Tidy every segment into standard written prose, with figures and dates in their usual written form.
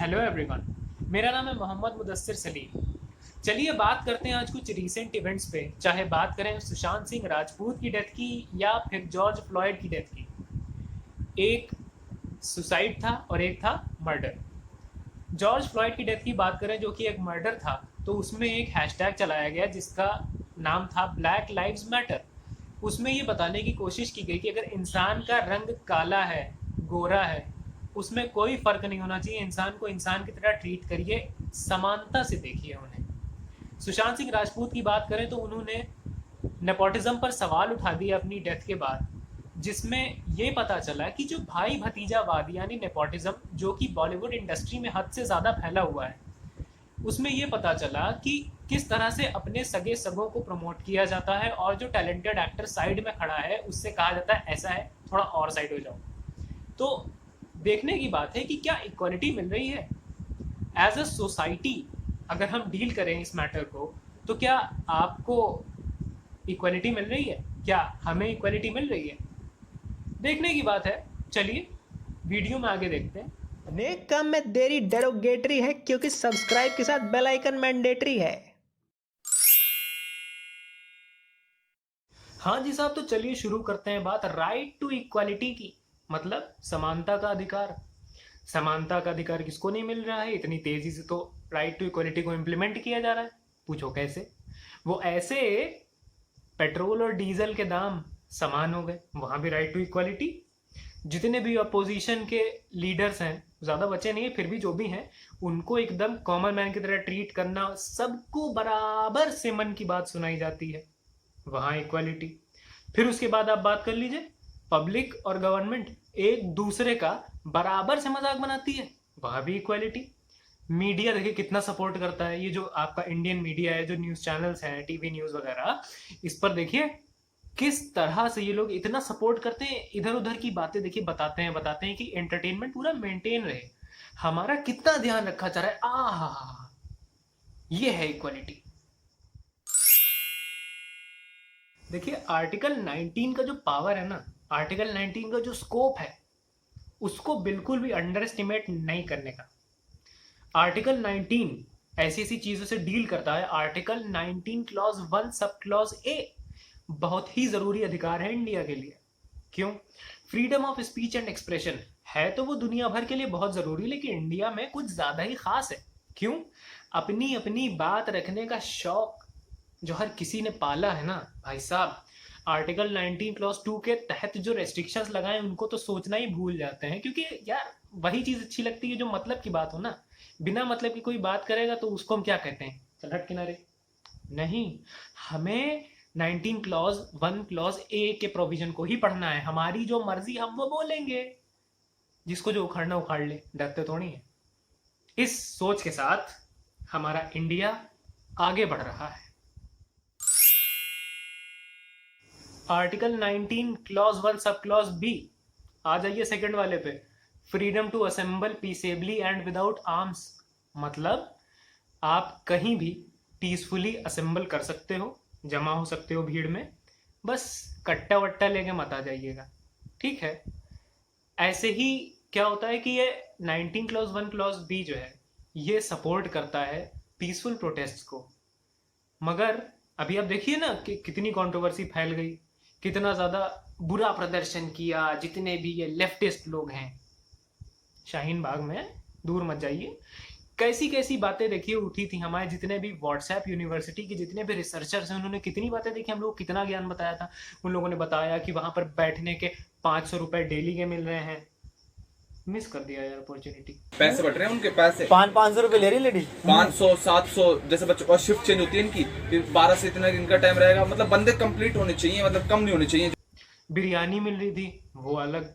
Hello everyone. मेरा नाम है मोहम्मद मुदस्सिर सलीम। चलिए बात करते हैं आज कुछ रीसेंट इवेंट्स पे, चाहे बात करें सुशांत सिंह राजपूत की डेथ की या फिर जॉर्ज फ्लॉयड की डेथ की। एक सुसाइड था और एक था मर्डर। जॉर्ज फ्लॉयड की डेथ की बात करें जो कि एक मर्डर था, तो उसमें एक हैशटैग चलाया गया जिसका नाम था ब्लैक लाइव्स मैटर। उसमें ये बताने की कोशिश की गई कि अगर इंसान का रंग काला है, गोरा है, उसमें कोई फ़र्क नहीं होना चाहिए। इंसान को इंसान की तरह ट्रीट करिए, समानता से देखिए उन्हें। सुशांत सिंह राजपूत की बात करें तो उन्होंने नेपोटिज्म पर सवाल उठा दिए अपनी डेथ के बाद, जिसमें ये पता चला कि जो भाई भतीजावाद यानी नेपोटिज्म जो कि बॉलीवुड इंडस्ट्री में हद से ज़्यादा फैला हुआ है, उसमें ये पता चला कि किस तरह से अपने सगे सगों को प्रमोट किया जाता है और जो टैलेंटेड एक्टर साइड में खड़ा है उससे कहा जाता है ऐसा है, थोड़ा और साइड हो जाओ। तो देखने की बात है कि क्या इक्वालिटी मिल रही है एज अ सोसाइटी। अगर हम डील करें इस मैटर को, तो क्या आपको इक्वालिटी मिल रही है, क्या हमें इक्वालिटी मिल रही है, देखने की बात है। चलिए वीडियो में आगे देखते हैं। नेक काम में देरी डेरोगेटरी है क्योंकि सब्सक्राइब के साथ बेल आइकन मैंडेटरी है। हाँ जी साहब, तो चलिए शुरू करते हैं बात राइट टू इक्वालिटी की, मतलब समानता का अधिकार। समानता का अधिकार किसको नहीं मिल रहा है? इतनी तेजी से तो राइट टू इक्वालिटी को इम्प्लीमेंट किया जा रहा है। पूछो कैसे? वो ऐसे पेट्रोल और डीजल के दाम समान हो गए, वहां भी राइट टू इक्वालिटी। जितने भी अपोजिशन के लीडर्स हैं, ज़्यादा बचे नहीं है फिर भी जो भी हैं, उनको एकदम कॉमन मैन की तरह ट्रीट करना, सबको बराबर से मन की बात सुनाई जाती है, वहां इक्वालिटी। फिर उसके बाद आप बात कर लीजिए, पब्लिक और गवर्नमेंट एक दूसरे का बराबर से मजाक बनाती है, वहां भी इक्वालिटी। मीडिया देखिए कितना सपोर्ट करता है, ये जो आपका इंडियन मीडिया है, जो न्यूज़ चैनल्स हैं, टीवी न्यूज़ वगैरह, इस पर देखिए किस तरह से ये लोग इतना सपोर्ट करते हैं। इधर उधर की बातें देखिए बताते हैं कि एंटरटेनमेंट पूरा मेंटेन रहे। हमारा कितना ध्यान रखा जा रहा है। आ ये है इक्वालिटी। देखिए आर्टिकल 19 का जो पावर है ना, आर्टिकल 19 का जो स्कोप है, उसको बिल्कुल भी अंडर एस्टिमेट नहीं करने का। आर्टिकल 19 ऐसी ऐसी चीजों से डील करता है। Article 19 clause 1 sub clause A बहुत ही जरूरी अधिकार है इंडिया के लिए। क्यों? Freedom of speech and expression है तो वो दुनिया भर के लिए बहुत जरूरी, लेकिन इंडिया में कुछ ज्यादा ही खास है। क्यों? अपनी अपनी बात रखने का शौक जो हर किसी ने पाला है ना भाई साहब, आर्टिकल 19 क्लॉज 2 के तहत जो रेस्ट्रिक्शंस लगाए उनको तो सोचना ही भूल जाते हैं, क्योंकि यार वही चीज अच्छी लगती है जो मतलब की बात हो ना। बिना मतलब की कोई बात करेगा तो उसको हम क्या कहते हैं? चल हट किनारे। नहीं, हमें 19 क्लॉज 1 क्लॉज ए के प्रोविजन को ही पढ़ना है। हमारी जो मर्जी हम वो बोलेंगे, जिसको जो उखाड़ना उखाड़ ले, डरते थोड़ी है। इस सोच के साथ हमारा इंडिया आगे बढ़ रहा है। Article 19 clause 1 sub clause B, आ जाइए सेकंड वाले पे। Freedom to assemble peaceably and without arms, मतलब आप कहीं भी पीसफुली असेंबल कर सकते हो, जमा हो सकते हो भीड़ में, बस कट्टा वट्टा लेके मत आ जाइएगा, ठीक है? ऐसे ही क्या होता है कि ये 19 क्लॉज 1 क्लॉज बी जो है, ये सपोर्ट करता है पीसफुल प्रोटेस्ट को। मगर अभी आप देखिए ना कि कितनी कंट्रोवर्सी फैल गई, कितना ज़्यादा बुरा प्रदर्शन किया जितने भी ये लेफ्टिस्ट लोग हैं। शाहीन बाग में दूर मत जाइए, कैसी कैसी बातें देखिए उठी थी। हमारे जितने भी व्हाट्सएप यूनिवर्सिटी के जितने भी रिसर्चर्स हैं, उन्होंने कितनी बातें देखी, हम लोग कितना ज्ञान बताया था। उन लोगों ने बताया कि वहां पर बैठने के 500 रुपए डेली के मिल रहे हैं। मिस कर दिया यार अपॉर्चुनिटी। पैसे बढ़ रहे हैं उनके पैसे। 500 रुपए ले रही लेडीज। 500 700 जैसे बच्चों का शिफ्ट चेंज होती है इनकी, फिर 12 से इतना इनका टाइम रहेगा। मतलब बंदे कंप्लीट होने चाहिए, मतलब कम नहीं होने चाहिए। बिरयानी मिल रही थी, वो अलग।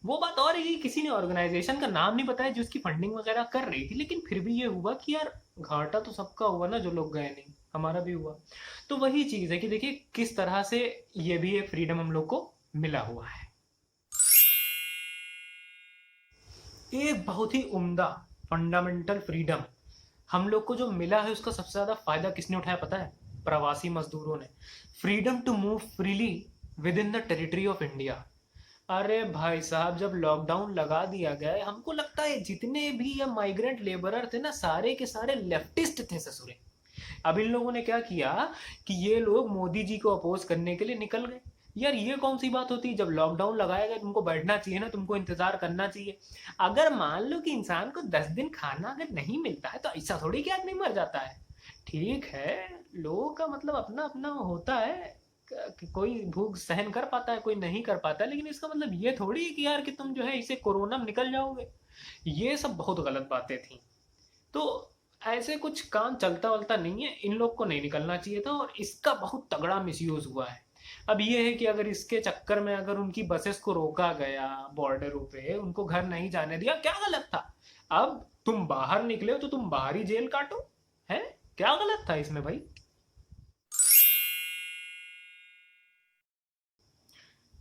वो बात और है कि किसी ने ऑर्गेनाइजेशन का नाम नहीं बताया जो उसकी फंडिंग वगैरह कर रही थी, लेकिन फिर भी ये हुआ कि यार घाटा तो सबका हुआ ना, जो लोग गए नहीं, हमारा भी हुआ। तो वही चीज है कि देखिए किस तरह से ये भी एक फ्रीडम हम लोग को मिला हुआ है। एक बहुत ही उम्दा फंडामेंटल फ्रीडम हम लोग को जो मिला है, उसका सबसे ज्यादा फायदा किसने उठाया पता है? प्रवासी मजदूरों ने। Freedom to move freely within the territory of India. अरे भाई साहब, जब लॉकडाउन लगा दिया गया है, हमको लगता है जितने भी ये माइग्रेंट लेबरर थे ना, सारे के सारे लेफ्टिस्ट थे ससुरे। अब इन लोगों ने क्या किया कि ये लोग मोदी जी को अपोज करने के लिए निकल गए। यार ये कौन सी बात होती है? जब लॉकडाउन लगाया गया तुमको बैठना चाहिए ना, तुमको इंतजार करना चाहिए। अगर मान लो कि इंसान को 10 दिन खाना अगर नहीं मिलता है तो ऐसा थोड़ी कि आदमी मर जाता है। ठीक है, लोगों का मतलब अपना अपना होता है कि कोई भूख सहन कर पाता है, कोई नहीं कर पाता है, लेकिन इसका मतलब ये थोड़ी है कि यार कि तुम जो है इसे कोरोना में निकल जाओगे। ये सब बहुत गलत बातें थी। तो ऐसे कुछ काम चलता वलता नहीं है, इन लोग को नहीं निकलना चाहिए था और इसका बहुत तगड़ा मिसयूज हुआ है। अब ये है कि अगर इसके चक्कर में अगर उनकी बसेस को रोका गया बॉर्डरों पे, उनको घर नहीं जाने दिया, क्या गलत था? अब तुम बाहर निकले हो तो तुम बाहरी जेल काटो, है? क्या गलत था इसमें भाई?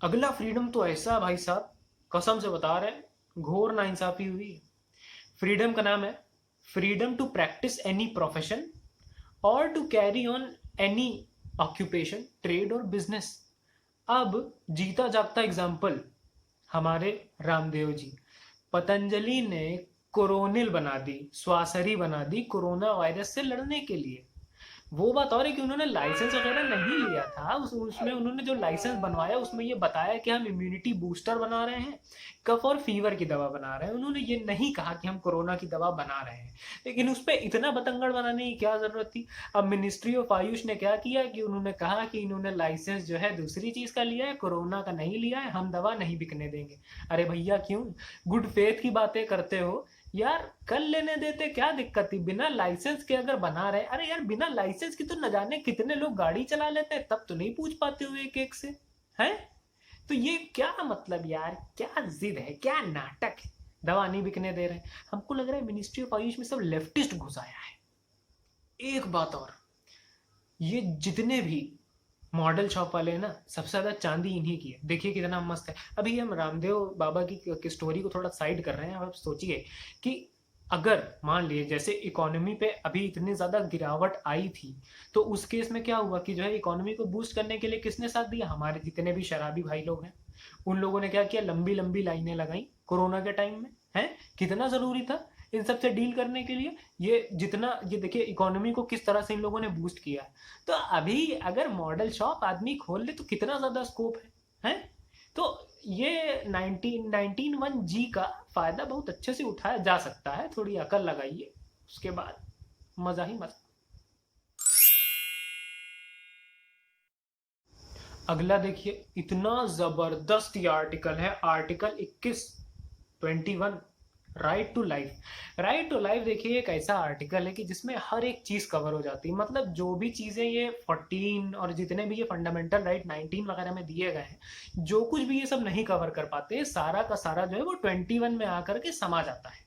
अगला फ्रीडम तो ऐसा भाई साहब, कसम से बता रहे हैं, घोर नाइंसाफी हुई। फ्रीडम का नाम है freedom to practise any profession और to carry on any occupation, trade और बिजनेस। अब जीता जागता एग्जाम्पल हमारे रामदेव जी। पतंजलि ने कोरोनिल बना दी, स्वासरी बना दी कोरोना वायरस से लड़ने के लिए। वो बात और है कि उन्होंने लाइसेंस वगैरह नहीं लिया था, उसमें उन्होंने जो लाइसेंस बनवाया उसमें ये बताया कि हम इम्यूनिटी बूस्टर बना रहे हैं, कफ और फीवर की दवा बना रहे हैं। उन्होंने ये नहीं कहा कि हम कोरोना की दवा बना रहे हैं, लेकिन उस पर इतना बतंगड़ बनाने की क्या जरूरत थी? अब मिनिस्ट्री ऑफ आयुष ने क्या किया कि उन्होंने कहा कि इन्होंने लाइसेंस जो है दूसरी चीज का लिया है, कोरोना का नहीं लिया है, हम दवा नहीं बिकने देंगे। अरे भैया क्यों गुड फेथ की बातें करते हो यार? कल लेने देते, क्या दिक्कत थी? बिना लाइसेंस के अगर बना रहे, अरे यार बिना लाइसेंस की तो न जाने कितने लोग गाड़ी चला लेते हैं, तब तो नहीं पूछ पाते हो एक एक से, हैं? तो ये क्या मतलब यार, क्या जिद है, क्या नाटक है? दवा नहीं बिकने दे रहे हैं। हमको लग रहा है मिनिस्ट्री ऑफ आयुष में सब लेफ्टिस्ट घुस आया है। एक बात और, ये जितने भी मॉडल शॉप वाले हैं ना, सबसे ज्यादा चांदी इन्हीं की है। देखिए कितना मस्त है। अभी हम रामदेव बाबा की स्टोरी को थोड़ा साइड कर रहे हैं। अब सोचिए कि अगर मान लिए जैसे इकोनॉमी पे अभी इतनी ज्यादा गिरावट आई थी, तो उस केस में क्या हुआ कि जो है इकोनॉमी को बूस्ट करने के लिए किसने साथ दिया? हमारे जितने भी शराबी भाई लोग हैं, उन लोगों ने क्या किया? लंबी लंबी लाइनें लगाई कोरोना के टाइम में, है? कितना जरूरी था इन सब से डील करने के लिए। ये जितना, ये देखिए इकोनॉमी को किस तरह से इन लोगों ने बूस्ट किया है। तो अभी अगर मॉडल शॉप आदमी खोल ले तो कितना ज्यादा स्कोप है? तो ये 1991G का फायदा बहुत अच्छे से उठाया जा सकता है। थोड़ी अकल लगाइए, उसके बाद मजा ही मजा। अगला देखिए, इतना जबरदस्त ये आर्टिकल है, article 21 right to life. Right to life देखिए एक ऐसा आर्टिकल है कि जिसमें हर एक चीज कवर हो जाती है। मतलब जो भी चीजें ये 14 और जितने भी ये फंडामेंटल राइट 19 वगैरह में दिए गए हैं, जो कुछ भी ये सब नहीं कवर कर पाते, सारा का सारा जो है वो 21 में आकर के समा जाता है।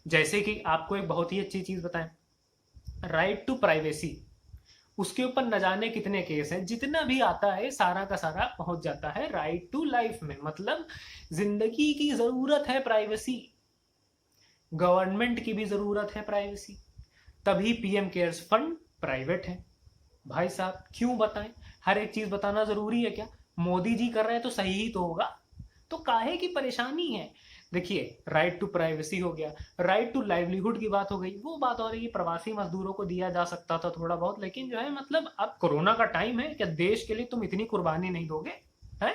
जैसे कि आपको एक बहुत ही अच्छी चीज बताएं, राइट टू प्राइवेसी, उसके ऊपर न जाने कितने केस हैं। जितना भी आता है सारा का सारा पहुंच जाता है राइट टू लाइफ में। मतलब जिंदगी की जरूरत है प्राइवेसी, गवर्नमेंट की भी जरूरत है प्राइवेसी, तभी पीएम केयर्स फंड प्राइवेट है। भाई साहब क्यों बताएं? हर एक चीज बताना जरूरी है क्या? मोदी जी कर रहे हैं तो सही ही तो होगा, तो काहे की परेशानी है? देखिए राइट टू प्राइवेसी हो गया, राइट टू लाइवलीहुड की बात हो गई। वो बात हो रही है प्रवासी मजदूरों को दिया जा सकता था थोड़ा बहुत, लेकिन जो है मतलब अब कोरोना का टाइम है, क्या देश के लिए तुम इतनी कुर्बानी नहीं दोगे? हैं?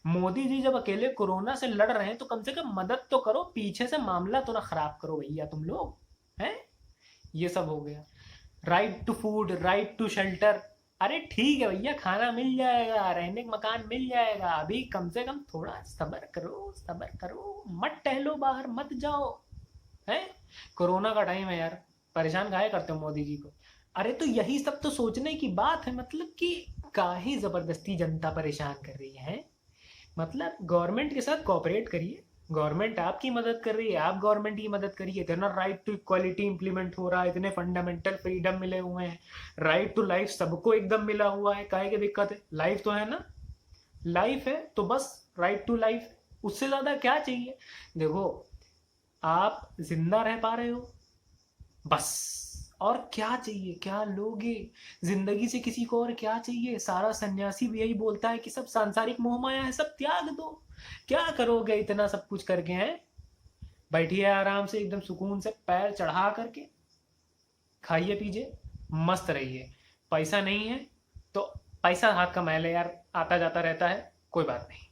मोदी जी जब अकेले कोरोना से लड़ रहे हैं तो कम से कम मदद तो करो, पीछे से मामला तो ना खराब करो भैया तुम लोग, हैं? ये सब हो गया। Right to food, right to shelter, अरे ठीक है भैया, खाना मिल जाएगा, रहने का मकान मिल जाएगा, अभी कम से कम थोड़ा सब्र करो, सब्र करो, मत टहलो बाहर, मत जाओ, है? कोरोना का टाइम है यार, परेशान काहे करते हो मोदी जी को? अरे तो यही सब तो सोचने की बात है, मतलब कि काहे जबरदस्ती जनता परेशान कर रही है? मतलब गवर्नमेंट के साथ कोऑपरेट करिए, गवर्नमेंट आपकी मदद कर रही है, आप गवर्नमेंट की मदद करिए। इतना राइट टू इक्वालिटी इंप्लीमेंट हो रहा है, इतने फंडामेंटल फ्रीडम मिले हुए हैं, राइट टू लाइफ सबको एकदम मिला हुआ है, काहे की दिक्कत है? लाइफ तो है ना, लाइफ है तो बस राइट टू लाइफ, उससे ज्यादा क्या चाहिए? देखो आप जिंदा रह पा रहे हो बस, और क्या चाहिए? क्या लोगे जिंदगी से? किसी को और क्या चाहिए? सारा सन्यासी भी यही बोलता है कि सब सांसारिक मोह माया है, सब त्याग दो, क्या करोगे इतना सब कुछ करके? हैं, बैठिए आराम से एकदम सुकून से पैर चढ़ा करके, खाइए पीजिए, मस्त रहिए। पैसा नहीं है तो पैसा हाथ का मैल है यार, आता जाता रहता है, कोई बात नहीं।